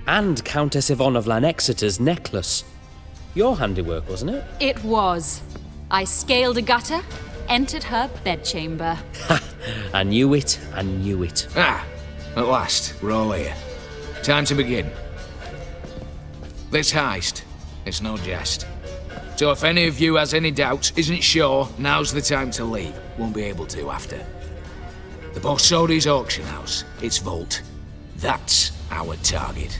And Countess Yvonne of Lanexeter's necklace. Your handiwork, wasn't it? It was. I scaled a gutter, entered her bedchamber. Ha! I knew it, I knew it. At last, we're all here. Time to begin. This heist, it's no jest. So if any of you has any doubts, isn't sure, now's the time to leave. Won't be able to after. The Borsodi's auction house, its vault. That's our target.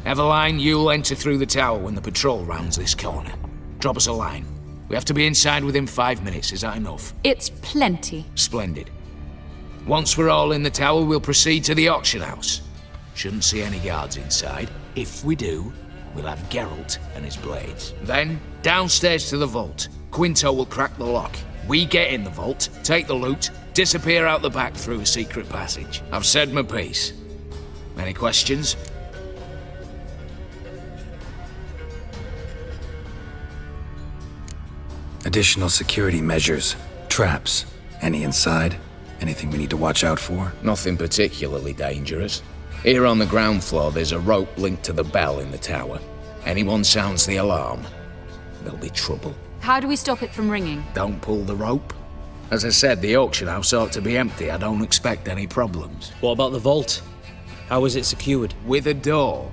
Eveline, you'll enter through the tower when the patrol rounds this corner. Drop us a line. We have to be inside within 5 minutes, is that enough? It's plenty. Splendid. Once we're all in the tower, we'll proceed to the auction house. Shouldn't see any guards inside. If we do, we'll have Geralt and his blades. Then, downstairs to the vault. Quinto will crack the lock. We get in the vault, take the loot, disappear out the back through a secret passage. I've said my piece. Any questions? Additional security measures. Traps. Any inside? Anything we need to watch out for? Nothing particularly dangerous. Here on the ground floor, there's a rope linked to the bell in the tower. Anyone sounds the alarm, there'll be trouble. How do we stop it from ringing? Don't pull the rope. As I said, the auction house ought to be empty. I don't expect any problems. What about the vault? How is it secured? With a door.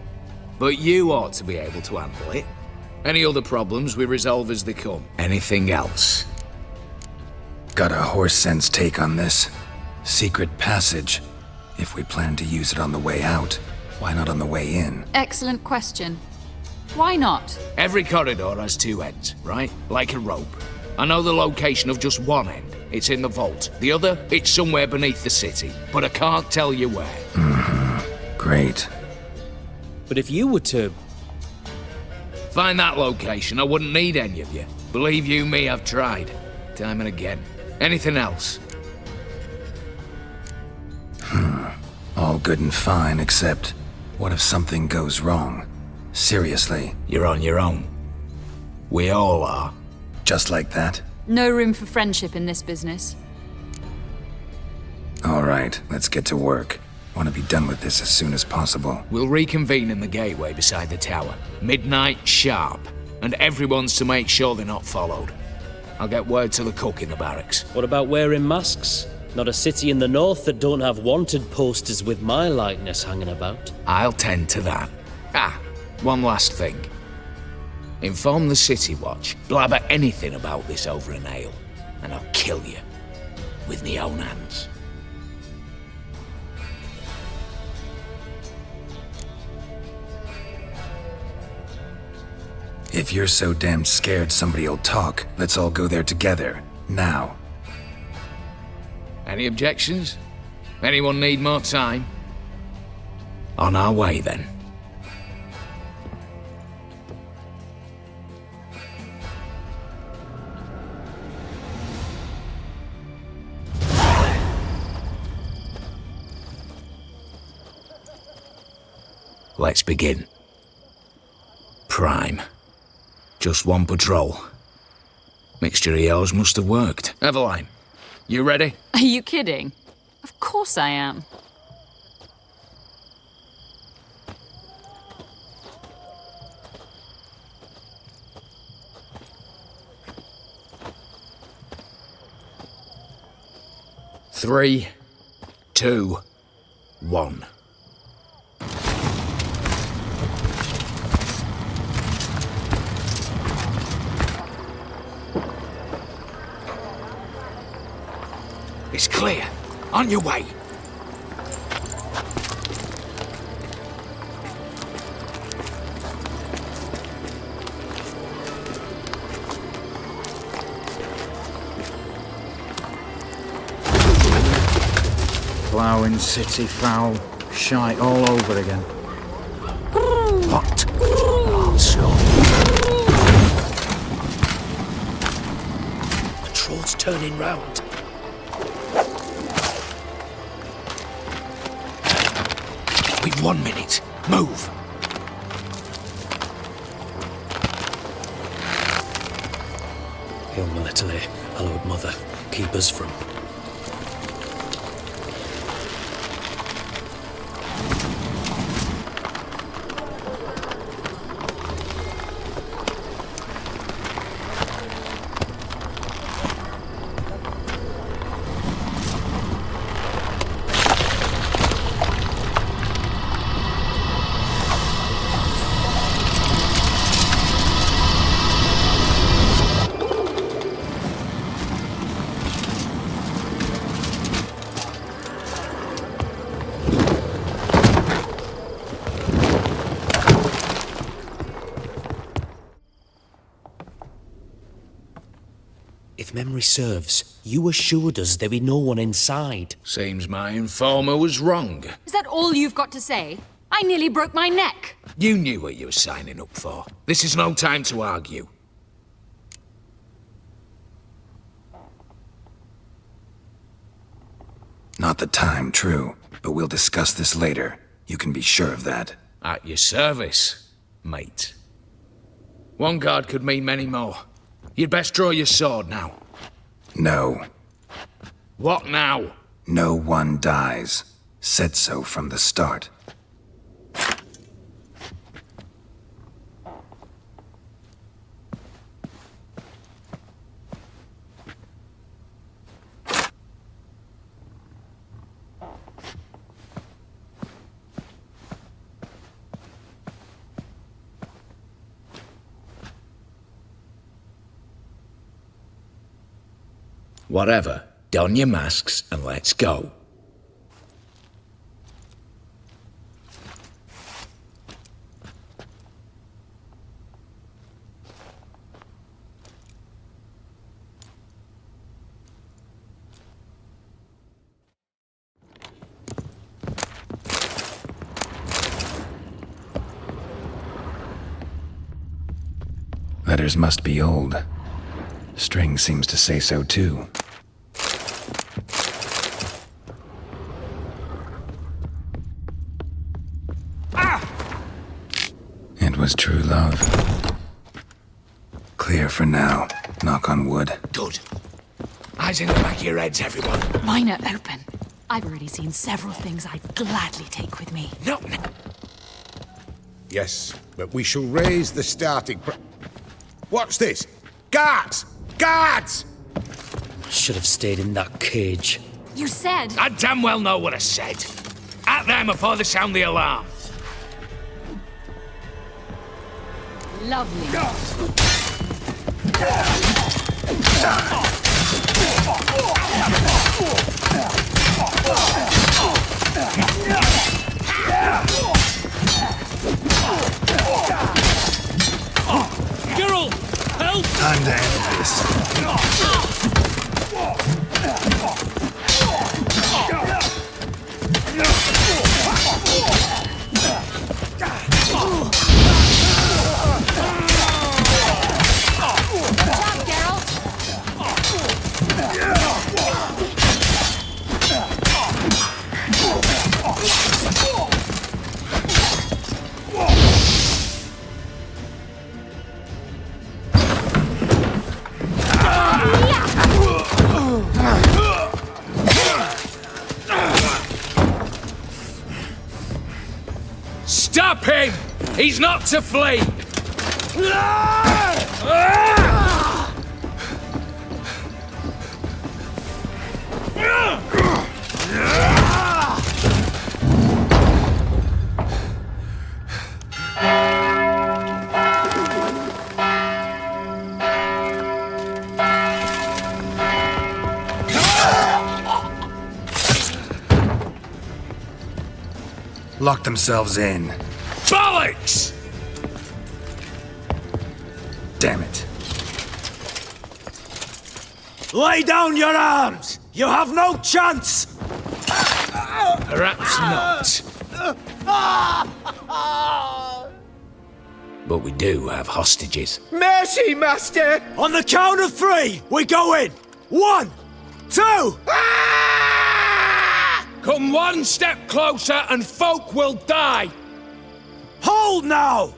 But you ought to be able to handle it. Any other problems we resolve as they come. Anything else? Got a horse sense take on this. Secret passage. If we plan to use it on the way out, why not on the way in? Excellent question. Why not? Every corridor has two ends, right? Like a rope. I know the location of just one end. It's in the vault. The other, it's somewhere beneath the city. But I can't tell you where. Great. But if you were to... Find that location, I wouldn't need any of you. Believe you me, I've tried. Time and again. Anything else? All good and fine, except what if something goes wrong? Seriously. You're on your own. We all are. Just like that? No room for friendship in this business. All right, let's get to work. Want to be done with this as soon as possible. We'll reconvene in the gateway beside the tower. Midnight sharp. And everyone's to make sure they're not followed. I'll get word to the cook in the barracks. What about wearing masks? Not a city in the north that don't have wanted posters with my likeness hanging about. I'll tend to that. One last thing. Inform the City Watch. Blabber anything about this over an ale, and I'll kill you. With me own hands. If you're so damn scared somebody'll talk, let's all go there together. Now. Any objections? Anyone need more time? On our way, then. Let's begin. Prime. Just one patrol. Mixture of yours must have worked. Eveline, you ready? Are you kidding? Of course I am. Three, two, one. It's clear. On your way. Ploughing city foul. Shite all over again. What? Also. Patrol's turning round. We've 1 minute. Move. Hail Military, hallowed mother, keep us from... memory serves, you assured us there be no one inside. Seems my informer was wrong. Is that all you've got to say? I nearly broke my neck. You knew what you were signing up for. This is no time to argue. Not the time, true. But we'll discuss this later. You can be sure of that. At your service, mate. One guard could mean many more. You'd best draw your sword now. No. What now? No one dies. Said so from the start. Whatever. Don your masks and let's go. Letters must be old. String seems to say so too. It was true love. Clear for now. Knock on wood. Good. Eyes in the back of your heads, everyone. Mine are open. I've already seen several things I'd gladly take with me. No. Yes, but we shall raise the starting What's this? Guards! Guards! Should have stayed in that cage. You said... I damn well know what I said. At them before they sound the alarm. Lovely. Geralt! Help! Time to end this. Stop him! He's not to flee! Lock themselves in. Bollocks! Damn it. Lay down your arms! You have no chance! Perhaps not. But we do have hostages. Mercy, Master! On the count of three, we go in! 1, 2... Come one step closer and folk will die! Hold now!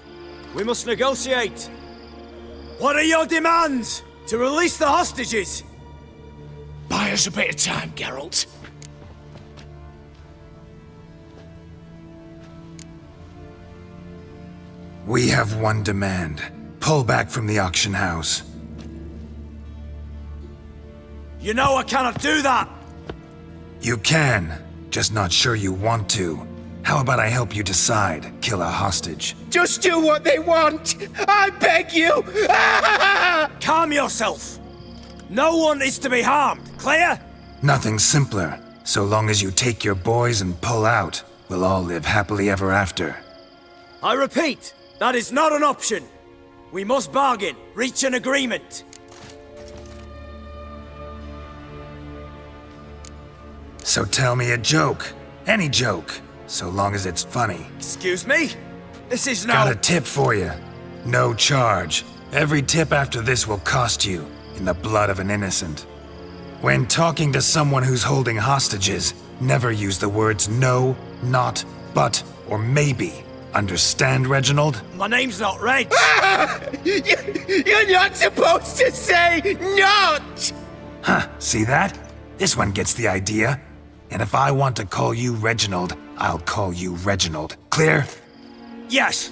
We must negotiate. What are your demands? To release the hostages? Buy us a bit of time, Geralt. We have one demand. Pull back from the auction house. You know I cannot do that! You can. Just not sure you want to. How about I help you decide? Kill a hostage. Just do what they want! I beg you! Calm yourself! No one is to be harmed, clear? Nothing simpler. So long as you take your boys and pull out, we'll all live happily ever after. I repeat, that is not an option. We must bargain, reach an agreement. So tell me a joke. Any joke. So long as it's funny. Excuse me? This is no... Got a tip for you. No charge. Every tip after this will cost you, in the blood of an innocent. When talking to someone who's holding hostages, never use the words no, not, but, or maybe. Understand, Reginald? My name's not Reg. You're not supposed to say not! Huh, see that? This one gets the idea. And if I want to call you Reginald, I'll call you Reginald. Clear? Yes.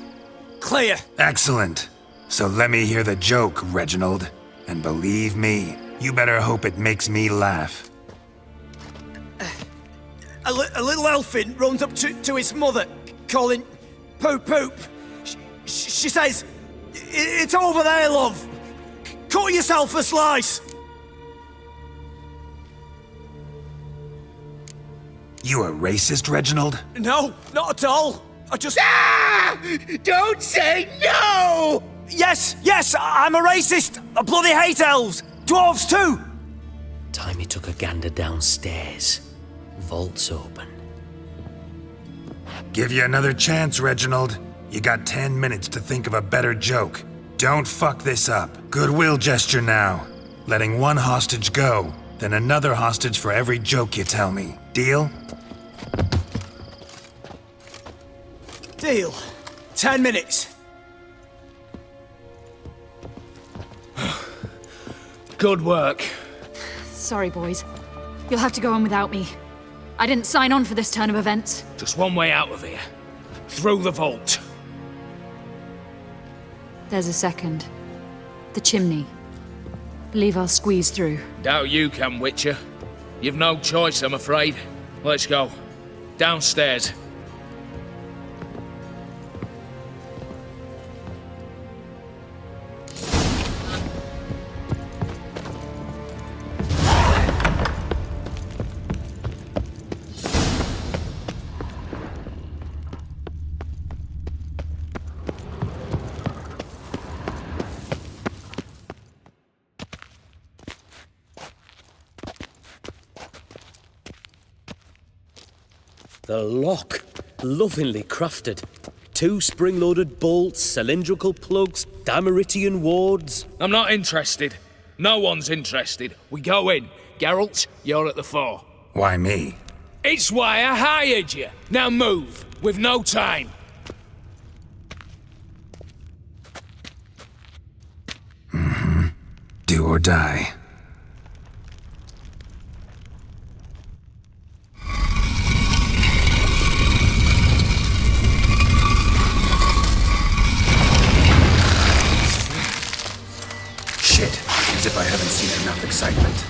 Clear. Excellent. So let me hear the joke, Reginald. And believe me, you better hope it makes me laugh. A little elfin runs up to his mother, calling Poop Poop. She says, "It's over there, love. Cut yourself a slice." You a racist, Reginald? No, not at all. I just... Ah! Don't say no! Yes, I'm a racist. I bloody hate elves. Dwarves too. Time he took a gander downstairs. Vault's open. Give you another chance, Reginald. You got 10 minutes to think of a better joke. Don't fuck this up. Goodwill gesture now. Letting one hostage go, then another hostage for every joke you tell me. Deal? Deal. 10 minutes. Good work. Sorry, boys. You'll have to go on without me. I didn't sign on for this turn of events. Just one way out of here. Through the vault. There's a second. The chimney. Believe I'll squeeze through. Doubt you can, Witcher. You've no choice, I'm afraid. Let's go. Downstairs. The lock. Lovingly crafted. 2 spring-loaded bolts, cylindrical plugs, Dameritian wards. I'm not interested. No one's interested. We go in. Geralt, you're at the fore. Why me? It's why I hired you. Now move. We've no time. Do or die. Shit, as if I haven't seen enough excitement.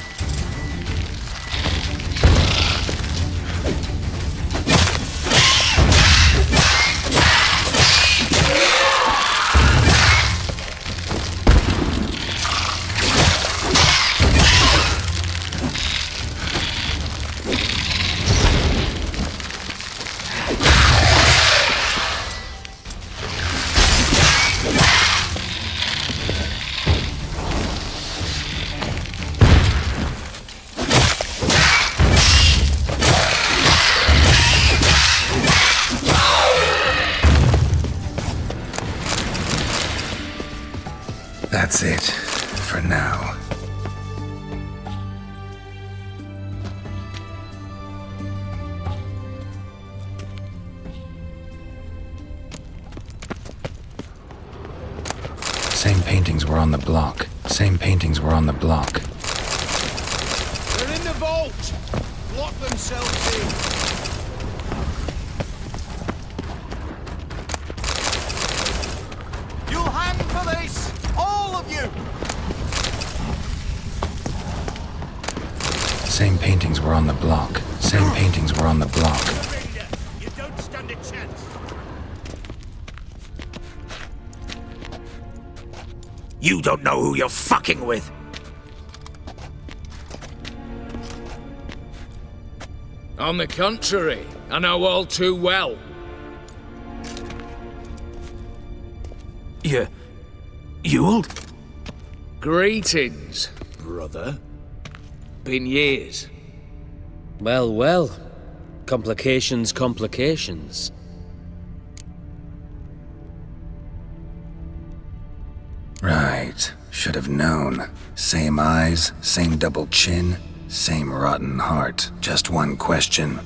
That's it, for now. Same paintings were on the block. Same paintings were on the block. They're in the vault! Lock themselves in! You'll hang for this! All of you! Same paintings were on the block. Same paintings were on the block. You don't stand a chance! You don't know who you're fucking with. On the contrary, I know all too well. You'll? Greetings, brother. Been years. Well, well. Complications, complications. Right. Should have known. Same eyes, same double chin, same rotten heart. Just one question.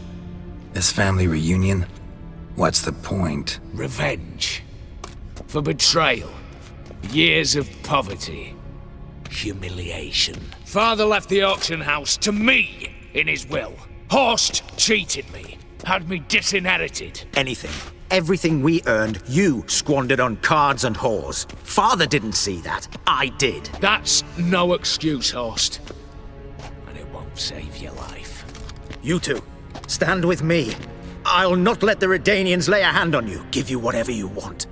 This family reunion? What's the point? Revenge. For betrayal. Years of poverty. Humiliation. Father left the auction house to me in his will. Horst cheated me. Had me disinherited. Anything. Everything we earned, you squandered on cards and whores. Father didn't see that. I did. That's no excuse, Horst. And it won't save your life. You two, stand with me. I'll not let the Redanians lay a hand on you. Give you whatever you want.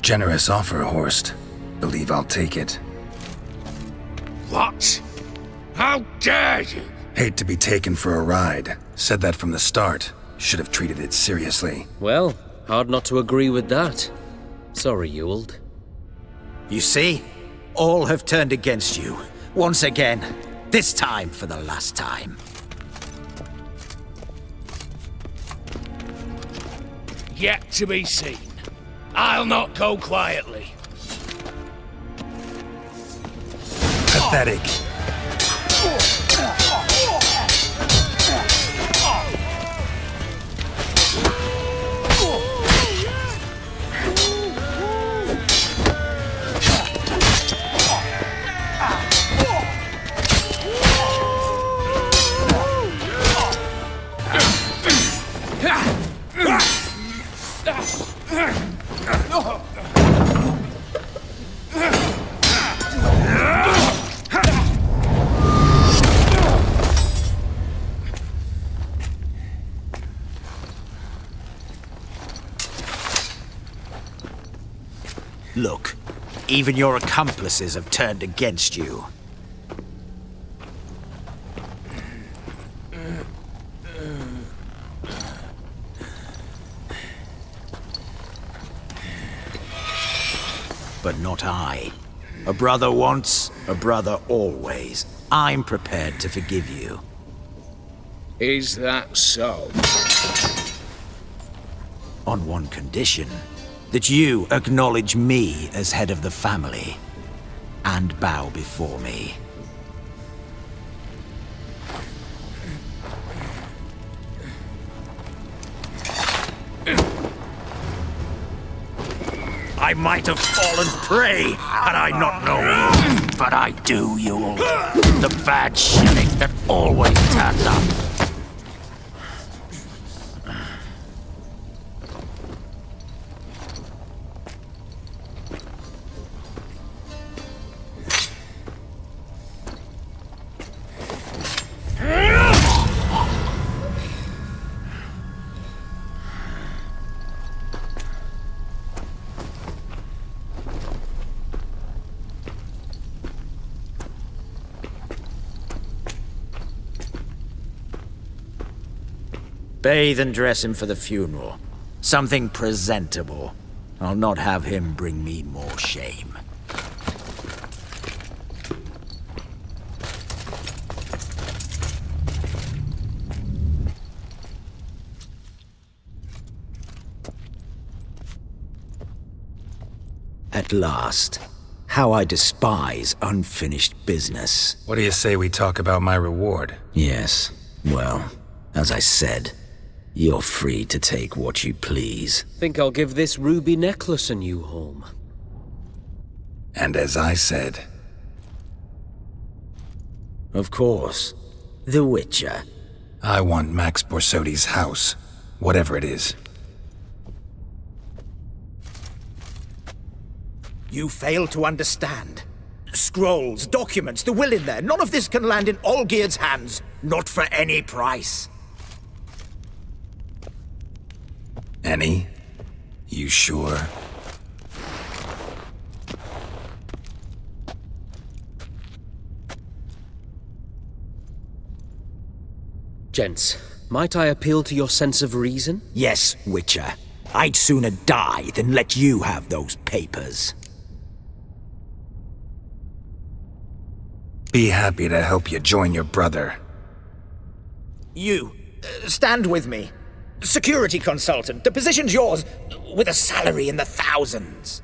Generous offer, Horst. Believe I'll take it. What? How dare you? Hate to be taken for a ride. Said that from the start. Should have treated it seriously. Well, hard not to agree with that. Sorry, Ewald. You see? All have turned against you. Once again. This time for the last time. Yet to be seen. I'll not go quietly. Pathetic. Look, even your accomplices have turned against you. But not I. A brother once, a brother always. I'm prepared to forgive you. Is that so? On one condition. That you acknowledge me as head of the family. And bow before me. I might have fallen prey had I not known. But I do, Ewald. The bad shilling that always turns up. Bathe and dress him for the funeral. Something presentable. I'll not have him bring me more shame. At last. How I despise unfinished business. What do you say we talk about my reward? Yes. Well, as I said, you're free to take what you please. Think I'll give this ruby necklace a new home. And as I said... Of course. The Witcher. I want Max Borsodi's house. Whatever it is. You fail to understand. Scrolls, documents, the will in there. None of this can land in Olgierd's hands. Not for any price. Any? You sure? Gents, Might I appeal to your sense of reason? Yes, Witcher. I'd sooner die than let you have those papers. Be happy to help you join your brother. You, stand with me. Security consultant, the position's yours, with a salary in the thousands.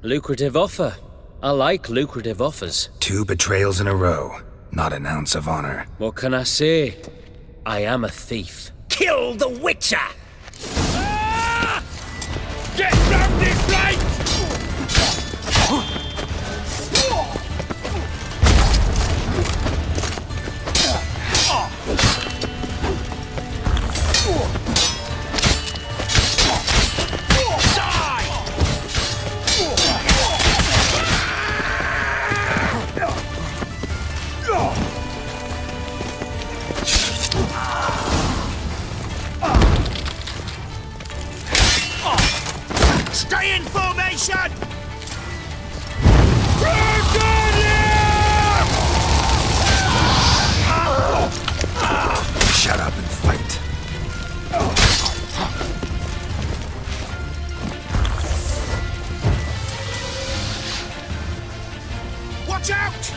Lucrative offer. I like lucrative offers. 2 betrayals in a row. Not an ounce of honor. What can I say? I am a thief. Kill the Witcher! Get down this light! Stay in formation! Shut up and fight. Watch out!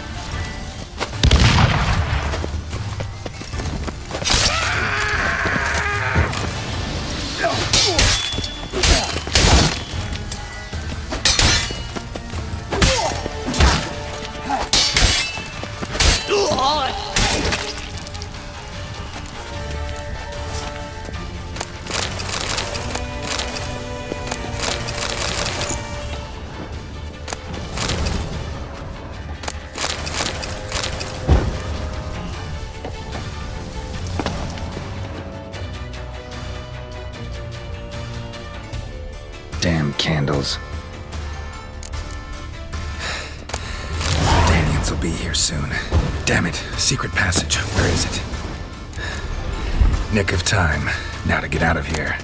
Damn candles. Daniels will be here soon. Damn it, secret passage. Where is it? Nick of time. Now to get out of here.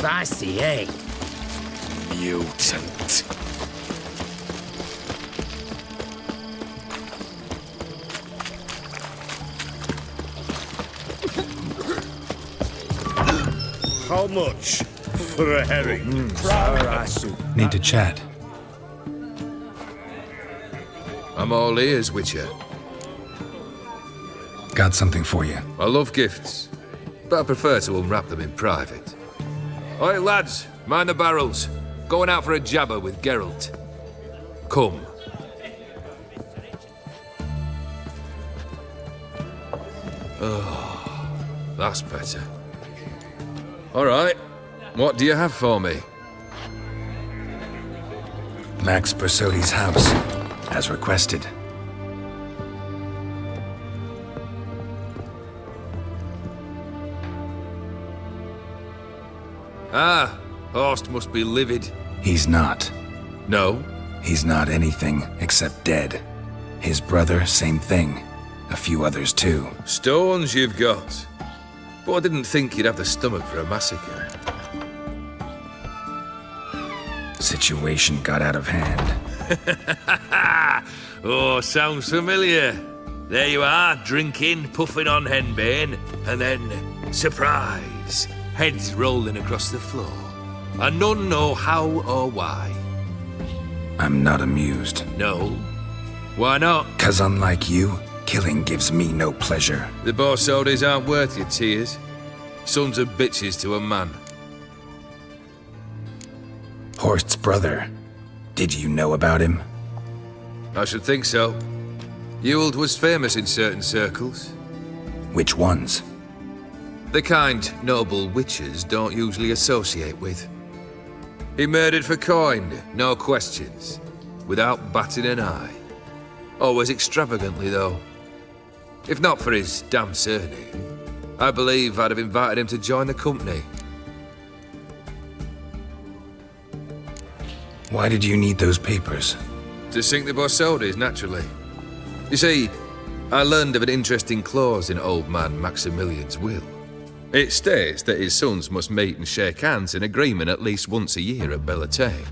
Fancy, eh? Mutant. How much for a herring? Need to chat. I'm all ears, Witcher. Got something for you. I love gifts, but I prefer to unwrap them in private. Oi, lads, mind the barrels. Going out for a jabber with Geralt. Come. Oh, that's better. All right, what do you have for me? Max Bersodi's house, as requested. Ah, Horst must be livid. He's not. No? He's not anything except dead. His brother, same thing. A few others too. Stones you've got. But I didn't think you'd have the stomach for a massacre. Situation got out of hand. Oh, sounds familiar. There you are, drinking, puffing on henbane, and then, surprise, heads rolling across the floor. And none know how or why. I'm not amused. No? Why not? 'Cause unlike you, killing gives me no pleasure. The Borsodis aren't worth your tears. Sons of bitches to a man. Horst's brother. Did you know about him? I should think so. Ewald was famous in certain circles. Which ones? The kind noble witches don't usually associate with. He murdered for coin, no questions, without batting an eye. Always extravagantly, though. If not for his damn surname, I believe I'd have invited him to join the company. Why did you need those papers? To sink the Borsodis, naturally. You see, I learned of an interesting clause in old man Maximilian's will. It states that his sons must meet and shake hands in agreement at least once a year at Bellatane.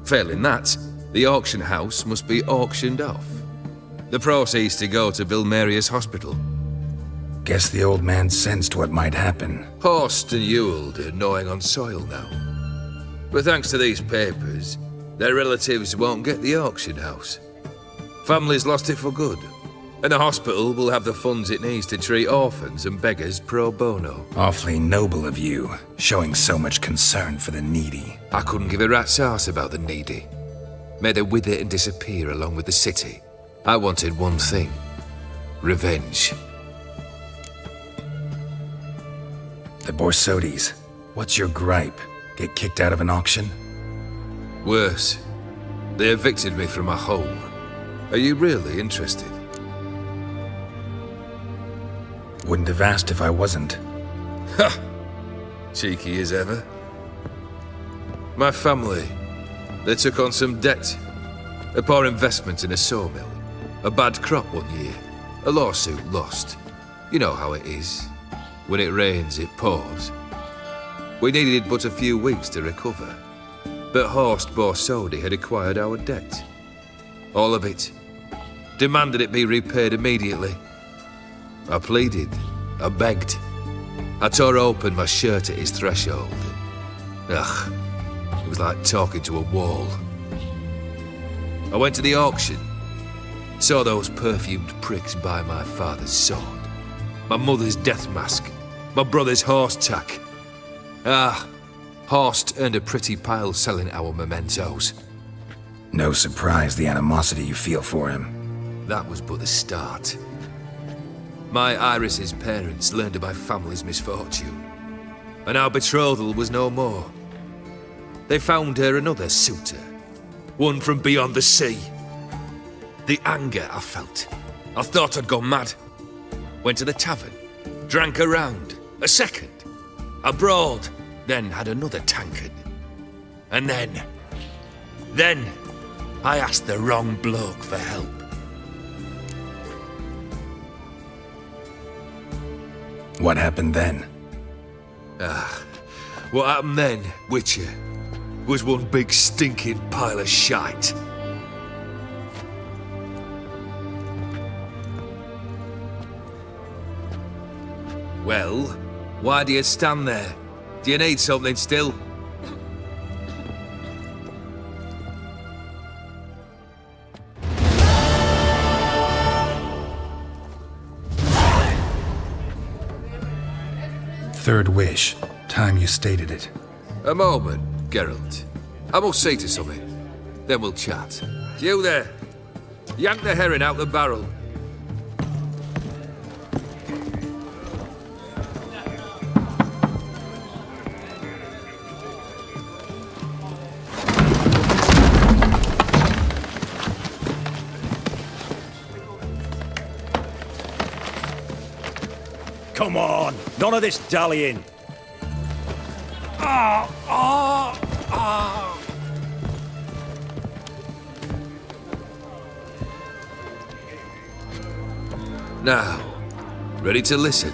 Failing that, the auction house must be auctioned off. The proceeds to go to Bill Marius Hospital. Guess the old man sensed what might happen. Horst and Ewald are gnawing on soil now. But thanks to these papers, their relatives won't get the auction house. Families lost it for good, and the hospital will have the funds it needs to treat orphans and beggars pro bono. Awfully noble of you, showing so much concern for the needy. I couldn't give a rat's ass about the needy. May they wither and disappear along with the city. I wanted one thing: revenge. The Borsodis. What's your gripe? Get kicked out of an auction? Worse, they evicted me from my home. Are you really interested? Wouldn't have asked if I wasn't. Ha! Cheeky as ever. My family, they took on some debt. A poor investment in a sawmill. A bad crop one year. A lawsuit lost. You know how it is. When it rains, it pours. We needed but a few weeks to recover. But Horst Borsodi had acquired our debt. All of it. Demanded it be repaid immediately. I pleaded. I begged. I tore open my shirt at his threshold. Ugh. It was like talking to a wall. I went to the auction. Saw those perfumed pricks buy my father's sword. My mother's death mask. My brother's horse tack. Ah, Horst earned a pretty pile selling our mementos. No surprise the animosity you feel for him. That was but the start. My Iris's parents learned of my family's misfortune, and our betrothal was no more. They found her another suitor, one from beyond the sea. The anger I felt, I thought I'd gone mad. Went to the tavern, drank a round, a second, a broad, then had another tankard. And then I asked the wrong bloke for help. What happened then? What happened then, Witcher, was one big stinking pile of shite. Well, why do you stand there? Do you need something still? Third wish. Time you stated it. A moment, Geralt. I must see to something. Then we'll chat. You there. Yank the herring out the barrel. Come on, none of this dallying. Now, ready to listen?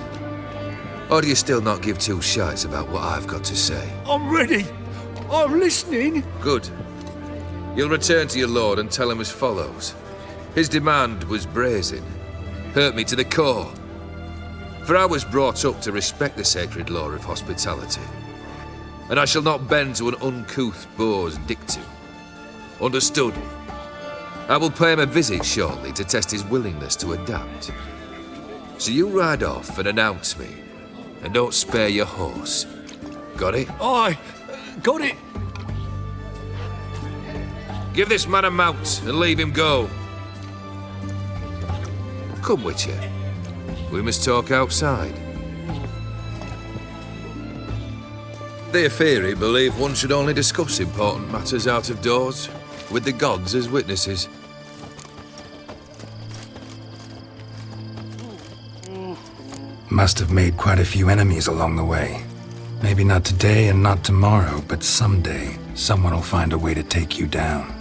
Or do you still not give two shites about what I've got to say? I'm ready. I'm listening. Good. You'll return to your lord and tell him as follows. His demand was brazen. Hurt me to the core. For I was brought up to respect the sacred law of hospitality. And I shall not bend to an uncouth boor's dictum. Understood? I will pay him a visit shortly to test his willingness to adapt. So you ride off and announce me. And don't spare your horse. Got it? Aye, got it. Give this man a mount and leave him go. Come, Witcher. We must talk outside. The Aetheri believe one should only discuss important matters out of doors, with the gods as witnesses. Must have made quite a few enemies along the way. Maybe not today and not tomorrow, but someday, someone will find a way to take you down.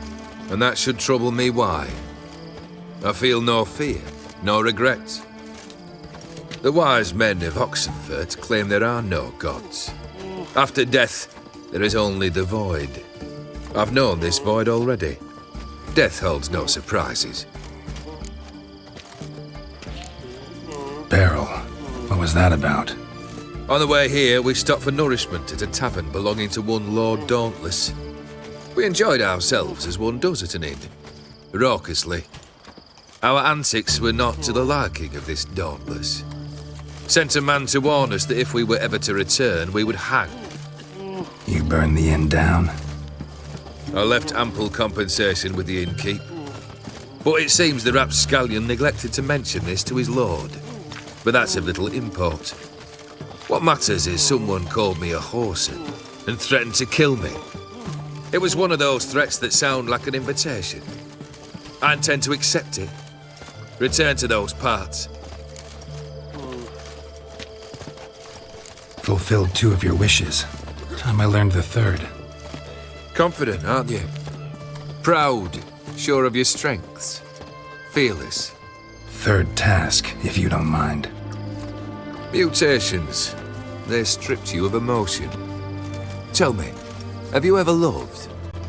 And that should trouble me why? I feel no fear, no regret. The wise men of Oxenfurt claim there are no gods. After death, there is only the void. I've known this void already. Death holds no surprises. Beryl, what was that about? On the way here, we stopped for nourishment at a tavern belonging to one Lord Dauntless. We enjoyed ourselves as one does at an inn, raucously. Our antics were not to the liking of this Dauntless. Sent a man to warn us that if we were ever to return, we would hang. You burned the inn down? I left ample compensation with the innkeep. But it seems the rapscallion neglected to mention this to his lord. But that's of little import. What matters is someone called me a whoreson and threatened to kill me. It was one of those threats that sound like an invitation. I intend to accept it. Return to those parts. Fulfilled 2 of your wishes. Time I learned the 3rd. Confident, aren't you? Proud, sure of your strengths. Fearless. 3rd task, if you don't mind. Mutations. They stripped you of emotion. Tell me, have you ever loved?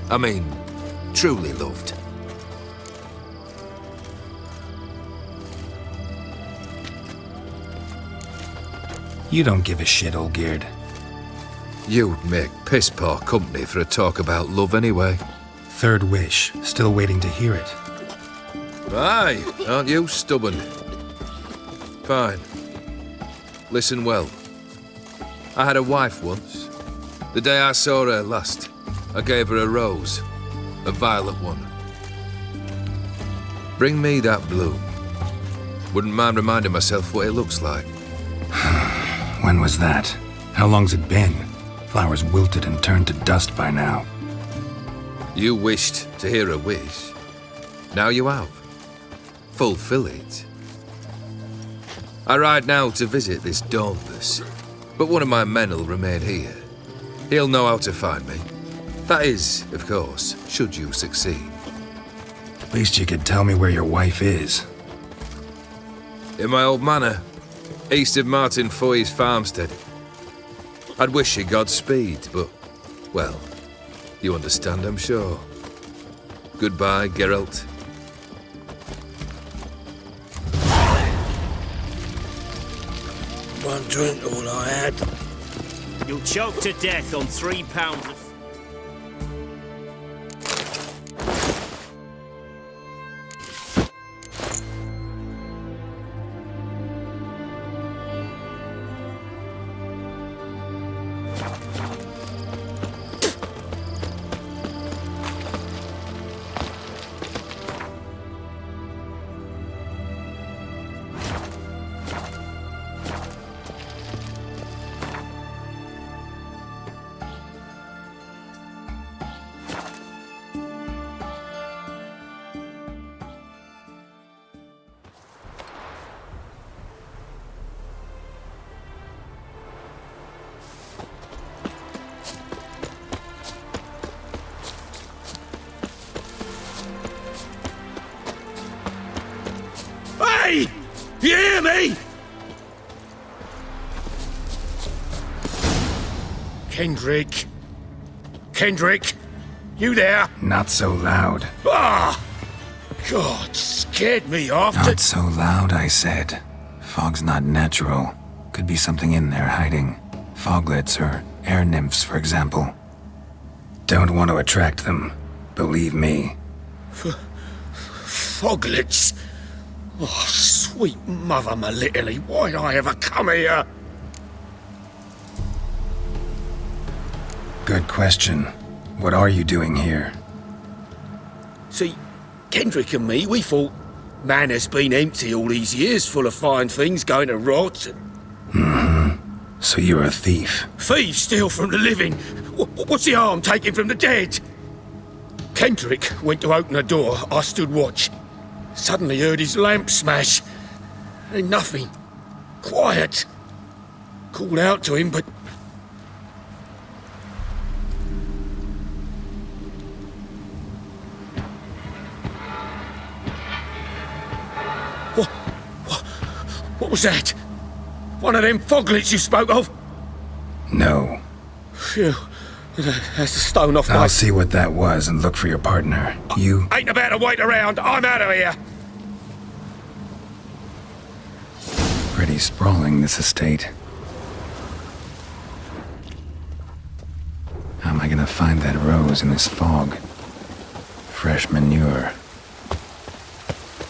I mean, truly loved? You don't give a shit, Olgierd. You'd make piss-poor company for a talk about love anyway. 3rd wish, still waiting to hear it. Aye, aren't you stubborn? Fine. Listen well. I had a wife once. The day I saw her last, I gave her a rose. A violet one. Bring me that bloom. Wouldn't mind reminding myself what it looks like. When was that? How long's it been? Flowers wilted and turned to dust by now. You wished to hear a wish. Now you have. Fulfill it. I ride now to visit this Dauntless, but one of my men will remain here. He'll know how to find me. That is, of course, should you succeed. At least you could tell me where your wife is. In my old manor, east of Martin Foy's farmstead. I'd wish you Godspeed, but, well, you understand, I'm sure. Goodbye, Geralt. One drink all I had. You'll choke to death on 3 pounds of... Hey! You hear me? Kendrick. Kendrick? You there? Not so loud. Ah! God, scared me off. Not so loud, I said. Fog's not natural. Could be something in there hiding. Foglets or air nymphs, for example. Don't want to attract them. Believe me. Foglets? Oh, sweet mother Melitterly, why'd I ever come here? Good question. What are you doing here? See, Kendrick and me, we thought Manor's been empty all these years, full of fine things going to rot. So you're a thief? Thieves steal from the living. What's the harm taking from the dead? Kendrick went to open the door. I stood watch. Suddenly heard his lamp smash. Then nothing. Quiet. Called out to him, but... What was that? One of them foglets you spoke of? No. Phew. That's a stone off my... I'll see what that was and look for your partner. You... Ain't about to wait around. I'm out of here. Pretty sprawling, this estate. How am I gonna find that rose in this fog? Fresh manure.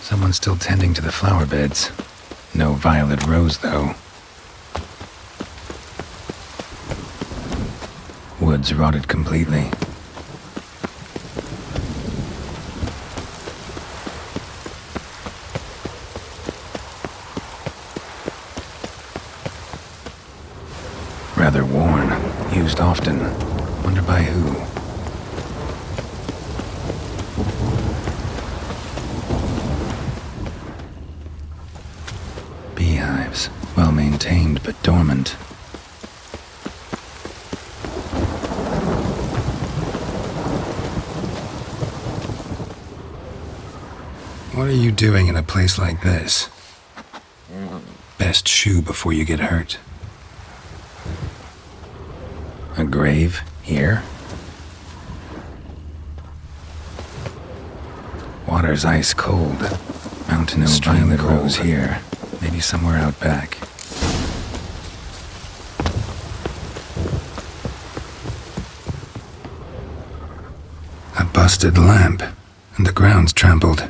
Someone's still tending to the flower beds. No violet rose, though. Woods rotted completely. Rather worn. Used often. Wonder by who? Beehives. Well maintained, but dormant. What are you doing in a place like this? Best shoo before you get hurt. A grave here? Water's ice cold. Mountain and violet rose here. Maybe somewhere out back. A busted lamp, and the ground's trampled.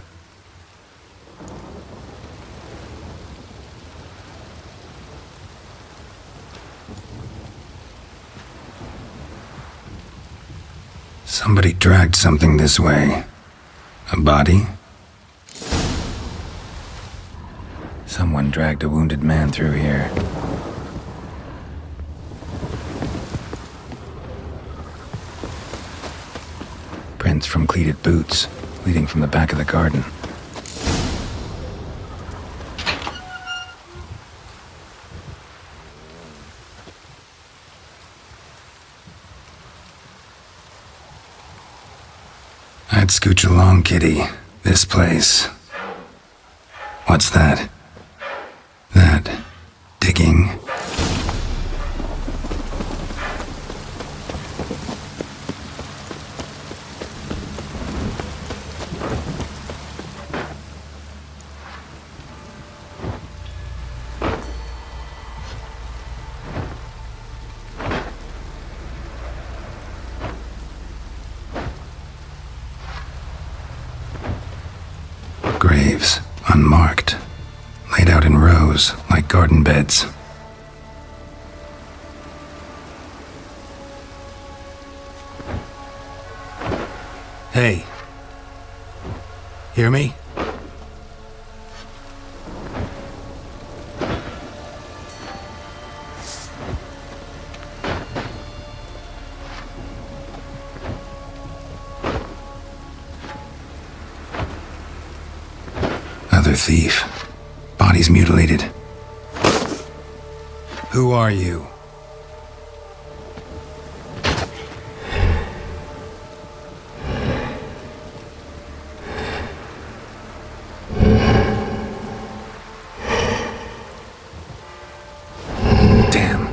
Somebody dragged something this way. A body? Someone dragged a wounded man through here. Prints from cleated boots, leading from the back of the garden. I'd scooch along, kitty. This place. What's that? That... digging. Graves, unmarked, laid out in rows like garden beds. Hey. Hear me? Another thief. Body's mutilated. Who are you? Damn.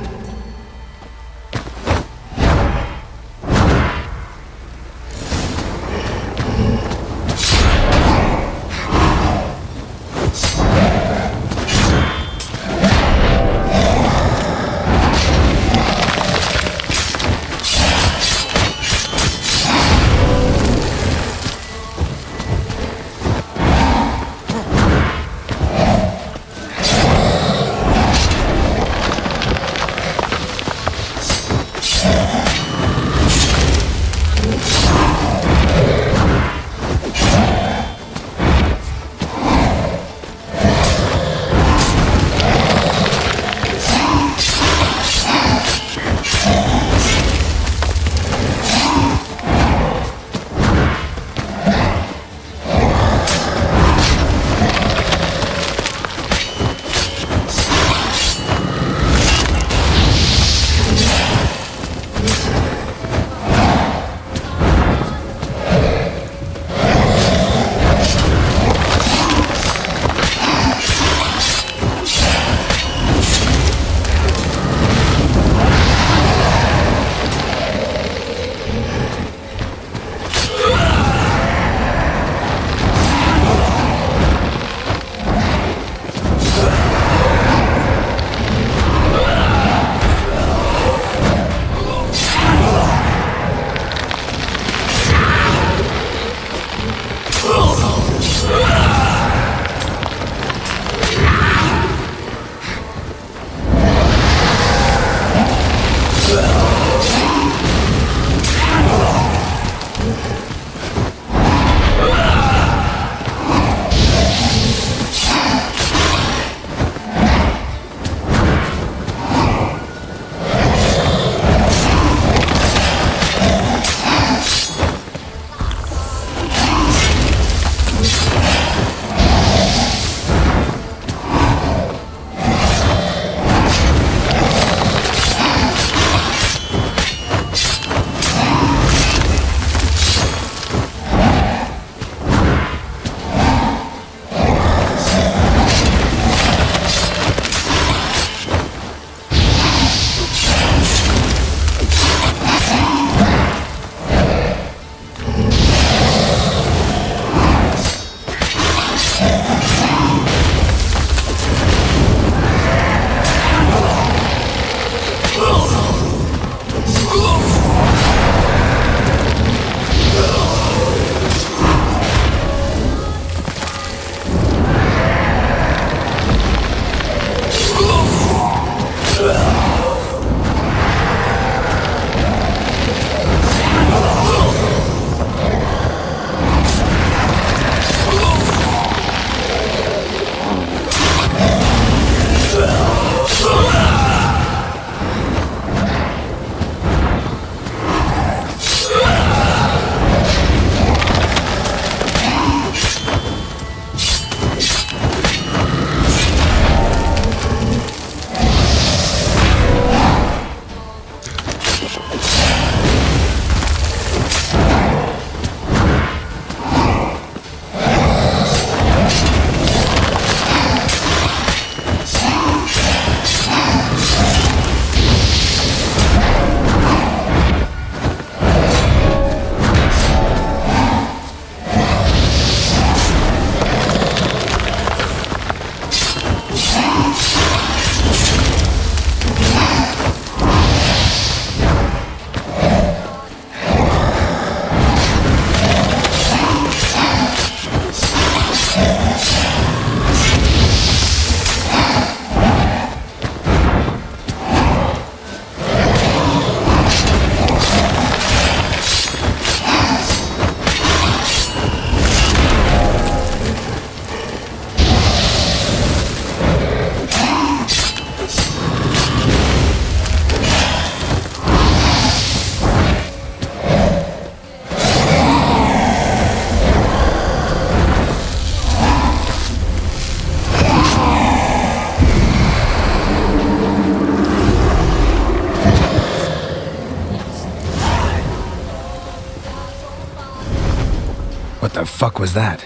What the fuck was that?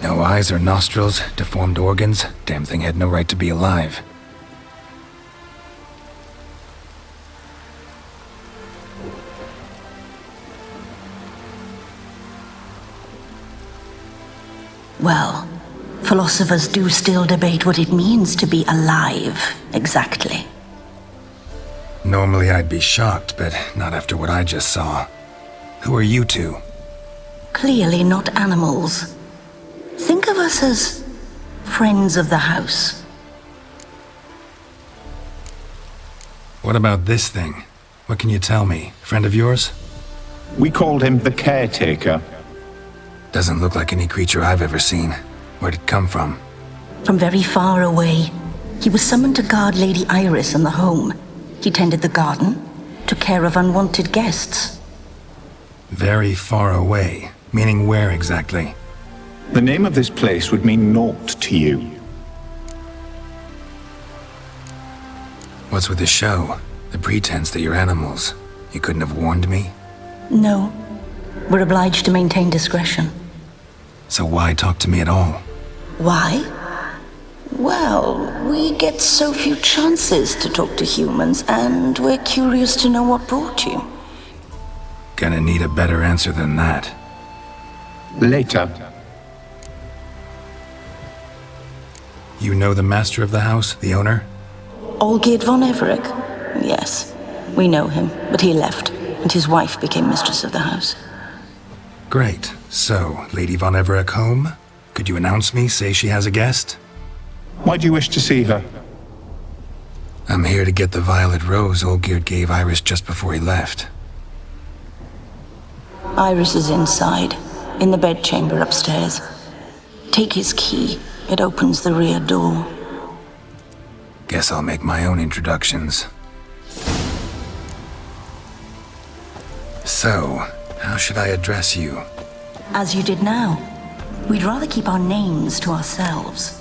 No eyes or nostrils, deformed organs. Damn thing had no right to be alive. Well, philosophers do still debate what it means to be alive, exactly. Normally I'd be shocked, but not after what I just saw. Who are you two? Clearly not animals. Think of us as friends of the house. What about this thing? What can you tell me? Friend of yours? We called him the Caretaker. Doesn't look like any creature I've ever seen. Where'd it come from? From very far away. He was summoned to guard Lady Iris and the home. He tended the garden, took care of unwanted guests. Very far away. Meaning where exactly? The name of this place would mean naught to you. What's with the show? The pretense that you're animals. You couldn't have warned me? No. We're obliged to maintain discretion. So why talk to me at all? Why? Well, we get so few chances to talk to humans, and we're curious to know what brought you. Gonna need a better answer than that. Later. You know the master of the house, the owner? Olgierd von Everec? Yes, we know him, but he left, and his wife became mistress of the house. Great. So, Lady von Everec home? Could you announce me, say she has a guest? Why do you wish to see her? I'm here to get the violet rose Olgierd gave Iris just before he left. Iris is inside, in the bedchamber upstairs. Take his key. It opens the rear door. Guess I'll make my own introductions. So, how should I address you? As you did now. We'd rather keep our names to ourselves.